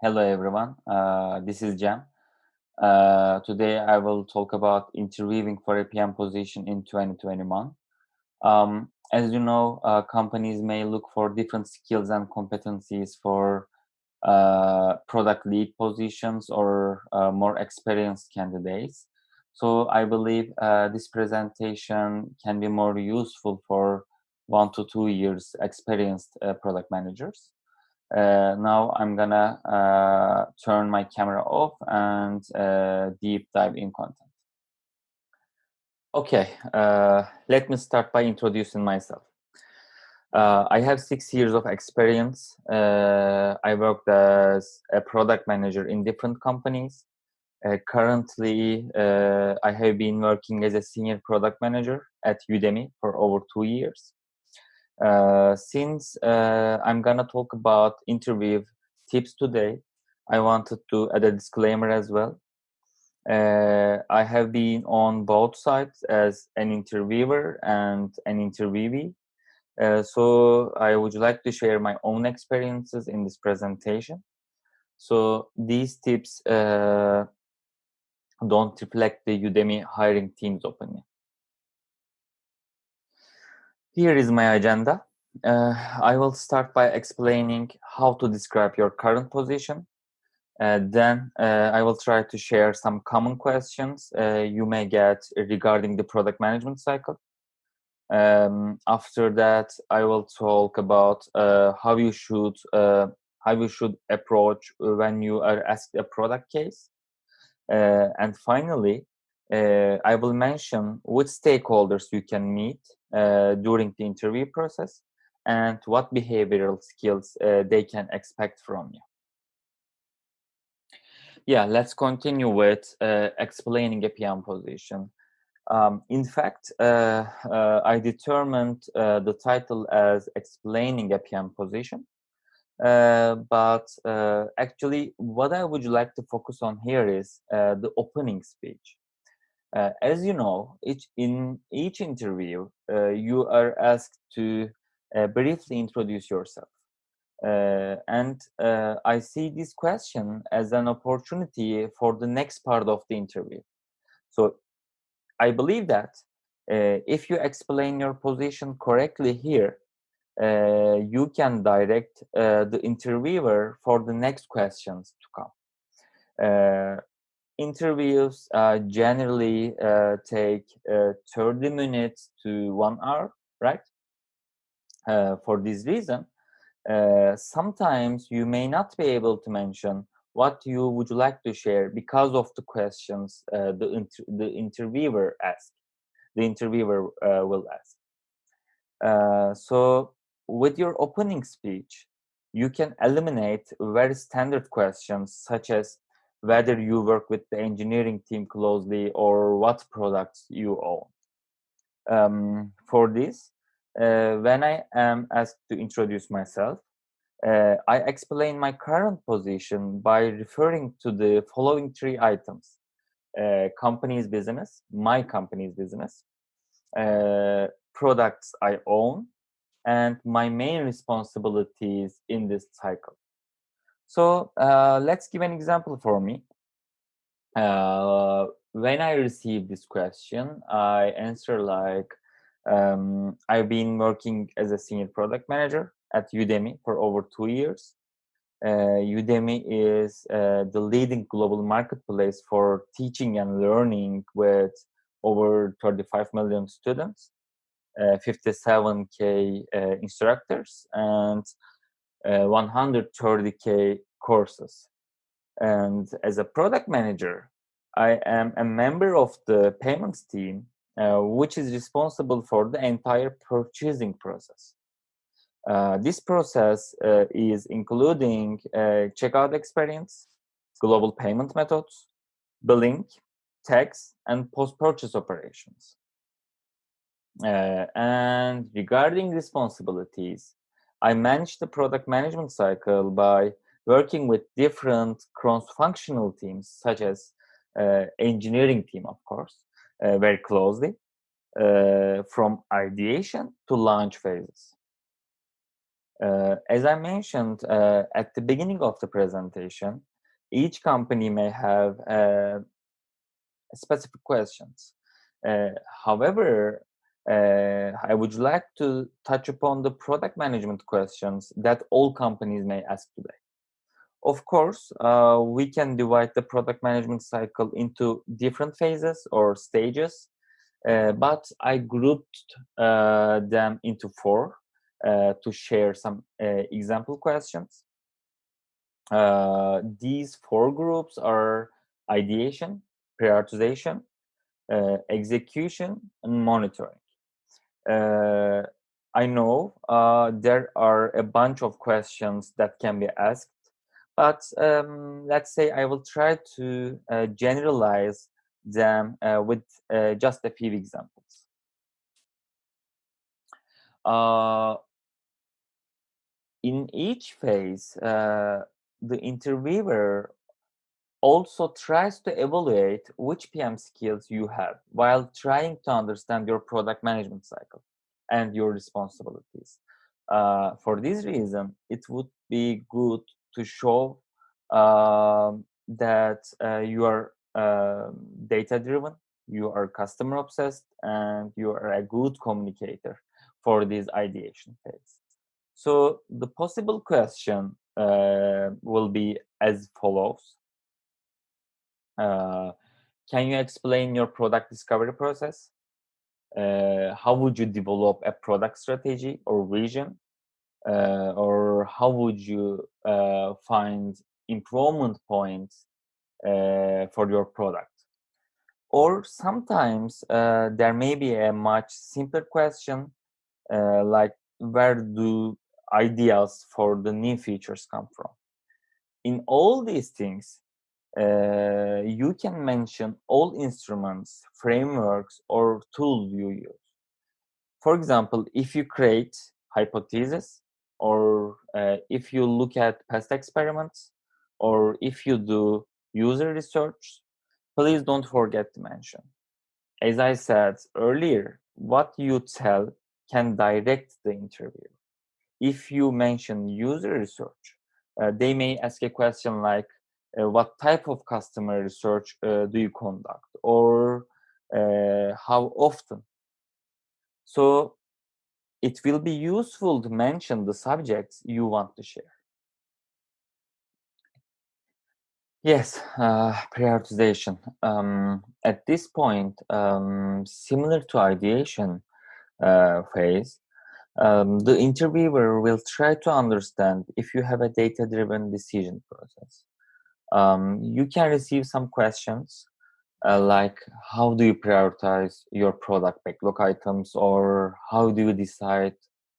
Hello everyone, this is Jam. Today I will talk about interviewing for a PM position in 2021. As you know, companies may look for different skills and competencies for product lead positions or more experienced candidates. So I believe this presentation can be more useful for 1 to 2 years experienced product managers. Now I'm gonna turn my camera off and deep dive in content. Okay, let me start by introducing myself. I have 6 years of experience. I worked as a product manager in different companies. Currently, I have been working as a senior product manager at Udemy for over 2 years. Since I'm gonna talk about interview tips today, I wanted to add a disclaimer as well. I have been on both sides as an interviewer and an interviewee. So I would like to share my own experiences in this presentation. So these tips don't reflect the Udemy hiring team's opinion. Here is my agenda. I will start by explaining how to describe your current position. Then I will try to share some common questions you may get regarding the product management cycle. After that, I will talk about how you should approach when you are asked a product case. And finally, I will mention which stakeholders you can meet during the interview process and what behavioral skills they can expect from you. Yeah, let's continue with explaining a PM position. In fact, I determined the title as explaining a PM position. But actually, what I would like to focus on here is the opening speech. As you know, in each interview, you are asked to briefly introduce yourself. And I see this question as an opportunity for the next part of the interview. So I believe that if you explain your position correctly here, you can direct the interviewer for the next questions to come. Interviews generally take 30 minutes to 1 hour, right? For this reason, sometimes you may not be able to mention what you would like to share because of the questions the interviewer will ask. So with your opening speech, you can eliminate very standard questions such as whether you work with the engineering team closely or what products you own. For this, when I am asked to introduce myself, I explain my current position by referring to the following 3 items: company's business, my company's business, products I own, and my main responsibilities in this cycle. So let's give an example for me. When I receive this question, I answer like, I've been working as a senior product manager at Udemy for over 2 years. Udemy is the leading global marketplace for teaching and learning with over 35 million students, 57K instructors, and 130K courses. And as a product manager, I am a member of the payments team, which is responsible for the entire purchasing process. This process is including checkout experience, global payment methods, billing, tax, and post-purchase operations. And regarding responsibilities, I manage the product management cycle by working with different cross-functional teams, such as engineering team, of course, very closely, from ideation to launch phases. As I mentioned at the beginning of the presentation, each company may have specific questions. However, I would like to touch upon the product management questions that all companies may ask today. Of course, we can divide the product management cycle into different phases or stages, but I grouped them into four to share some example questions. These four groups are ideation, prioritization, execution, and monitoring. Uh, I know there are a bunch of questions that can be asked, but let's say I will try to generalize them with just a few examples. Uh, in each phase, the interviewer also tries to evaluate which PM skills you have while trying to understand your product management cycle and your responsibilities. For this reason, it would be good to show that you are data driven, you are customer obsessed, and you are a good communicator for this ideation phase. So the possible question will be as follows. Uh, can you explain your product discovery process? How would you develop a product strategy or vision? Or how would you find improvement points for your product? Or sometimes there may be a much simpler question like, where do ideas for the new features come from? In all these things, you can mention all instruments, frameworks, or tools you use. For example, if you create hypotheses, or if you look at past experiments, or if you do user research, please don't forget to mention. As I said earlier, what you tell can direct the interview. If you mention user research, they may ask a question like, what type of customer research do you conduct, or how often? So it will be useful to mention the subjects you want to share. Yes, prioritization. At this point, similar to ideation phase, the interviewer will try to understand if you have a data-driven decision process. You can receive some questions like, how do you prioritize your product backlog items, or how do you decide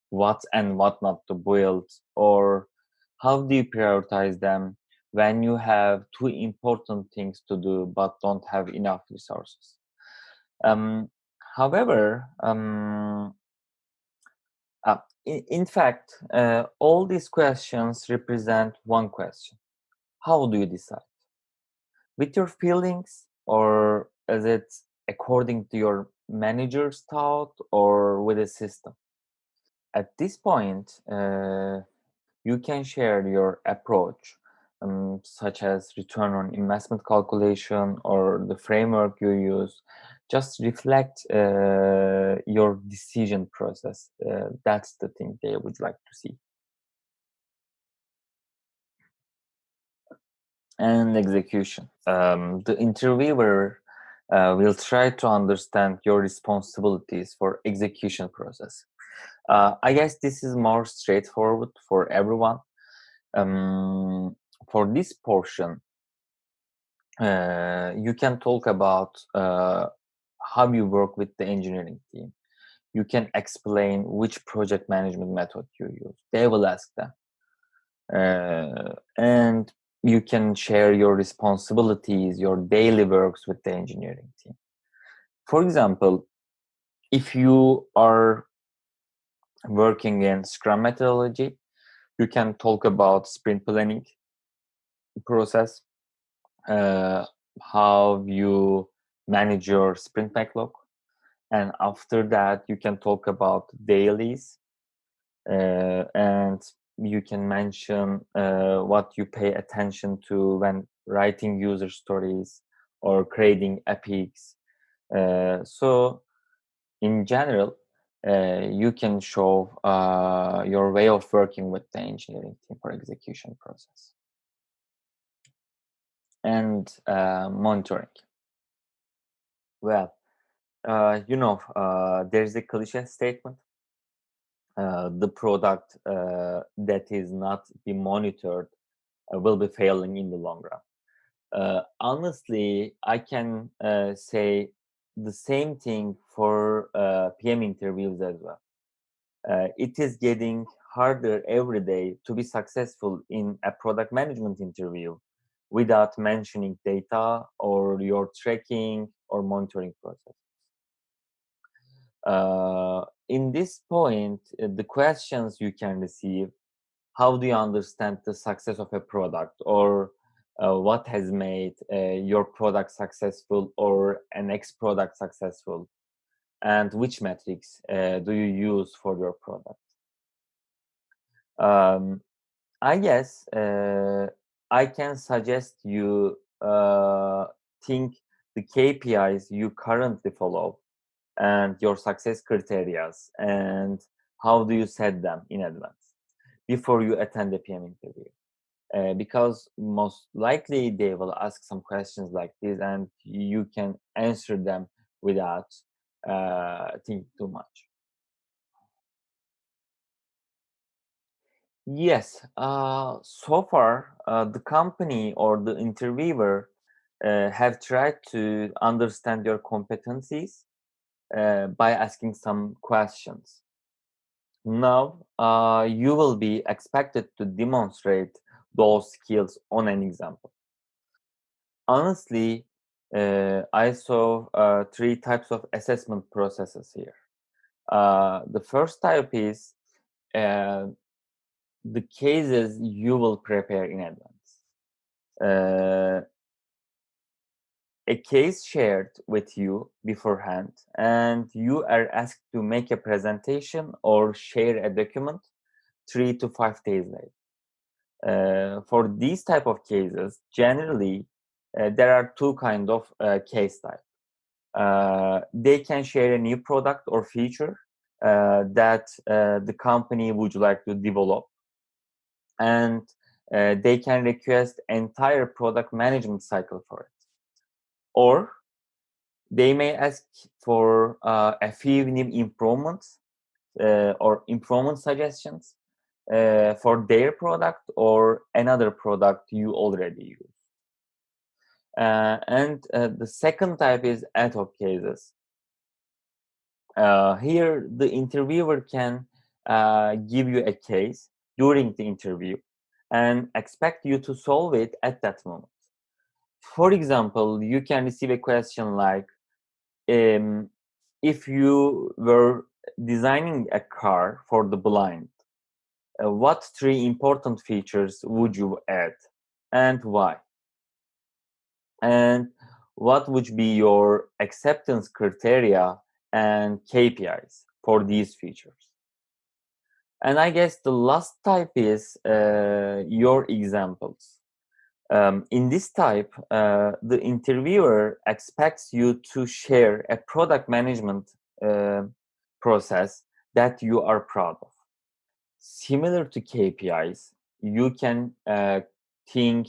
what and what not to build, or how do you prioritize them when you have two important things to do but don't have enough resources. Um, However, in fact, all these questions represent one question. How do you decide? With your feelings, or is it according to your manager's thought, or with a system? At this point, you can share your approach, such as return on investment calculation or the framework you use. Just reflect your decision process. That's the thing they would like to see. And execution. The interviewer will try to understand your responsibilities for execution process. I guess this is more straightforward for everyone. For this portion, you can talk about how you work with the engineering team. You can explain which project management method you use. They will ask them. And you can share your responsibilities, your daily works with the engineering team. For example, if you are working in Scrum methodology, you can talk about sprint planning process, how you manage your sprint backlog, and after that you can talk about dailies, And you can mention what you pay attention to when writing user stories or creating epics. So in general, you can show your way of working with the engineering team for execution process. And monitoring. Well, there's a cliche statement: the product that is not be monitored will be failing in the long run. Honestly, I can say the same thing for PM interviews as well. It is getting harder every day to be successful in a product management interview without mentioning data or your tracking or monitoring process. In this point, the questions you can receive: how do you understand the success of a product, or what has made your product successful or an X product successful, and which metrics do you use for your product? Um, I guess I can suggest you think the KPIs you currently follow and your success criteria, and how do you set them in advance before you attend the PM interview. Because most likely they will ask some questions like this, and you can answer them without thinking too much. Yes, so far the company or the interviewer have tried to understand your competencies by asking some questions. Now, you will be expected to demonstrate those skills on an example. Honestly, I saw three types of assessment processes here. The first type is uh, the cases you will prepare in advance. Uh, a case shared with you beforehand, and you are asked to make a presentation or share a document 3 to 5 days later. For these type of cases, generally, there are two kind of case type. They can share a new product or feature that the company would like to develop, and they can request entire product management cycle for it. Or they may ask for a few new improvements or improvement suggestions for their product or another product you already use. And the second type is ad hoc cases. Here, the interviewer can give you a case during the interview and expect you to solve it at that moment. For example, you can receive a question like, if you were designing a car for the blind, what three important features would you add and why? And what would be your acceptance criteria and KPIs for these features? And I guess the last type is your examples. In this type, the interviewer expects you to share a product management process that you are proud of. Similar to KPIs, you can think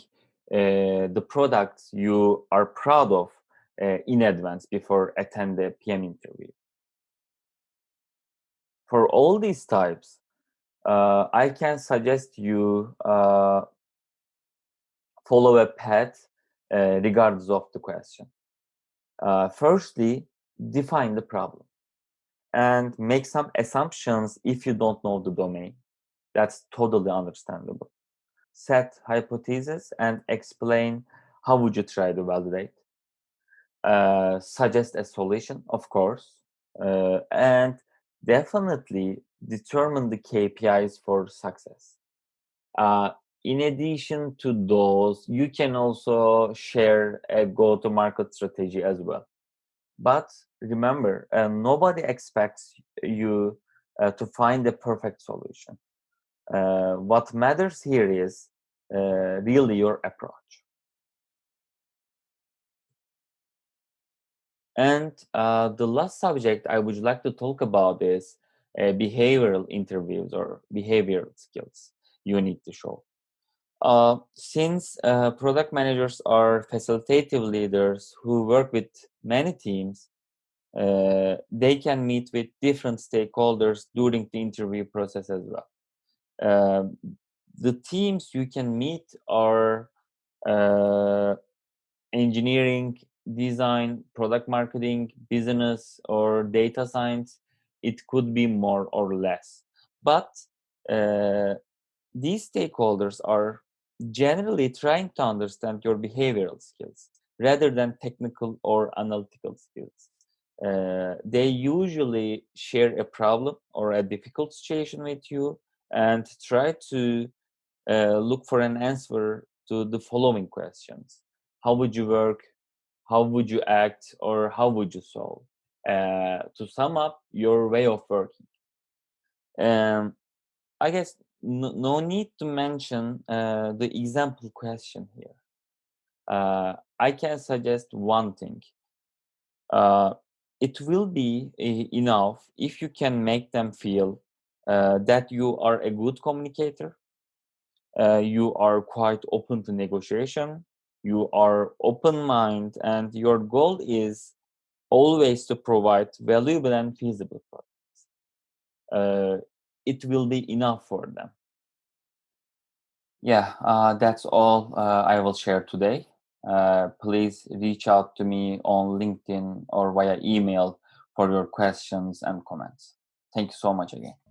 the products you are proud of in advance before attend the PM interview. For all these types, I can suggest you follow a path regardless of the question. Firstly, define the problem and make some assumptions if you don't know the domain. That's totally understandable. Set hypotheses and explain how would you try to validate. Suggest a solution, of course, and definitely determine the KPIs for success. Uh, in addition to those, you can also share a go-to-market strategy as well. But remember, nobody expects you to find the perfect solution. What matters here is really your approach. And the last subject I would like to talk about is behavioral interviews or behavioral skills you need to show. Since product managers are facilitative leaders who work with many teams, they can meet with different stakeholders during the interview process as well. The teams you can meet are uh, engineering, design, product marketing, business, or data science. It could be more or less. But uh, these stakeholders are generally trying to understand your behavioral skills rather than technical or analytical skills. They usually share a problem or a difficult situation with you and try to look for an answer to the following questions: how would you work? How would you act? Or how would you solve? To sum up your way of working. Um, I guess no need to mention the example question here. I can suggest one thing. Uh, it will be enough if you can make them feel that you are a good communicator, you are quite open to negotiation, you are open mind, and your goal is always to provide valuable and feasible products. It will be enough for them. Yeah, that's all I will share today. Please reach out to me on LinkedIn or via email for your questions and comments. Thank you so much again.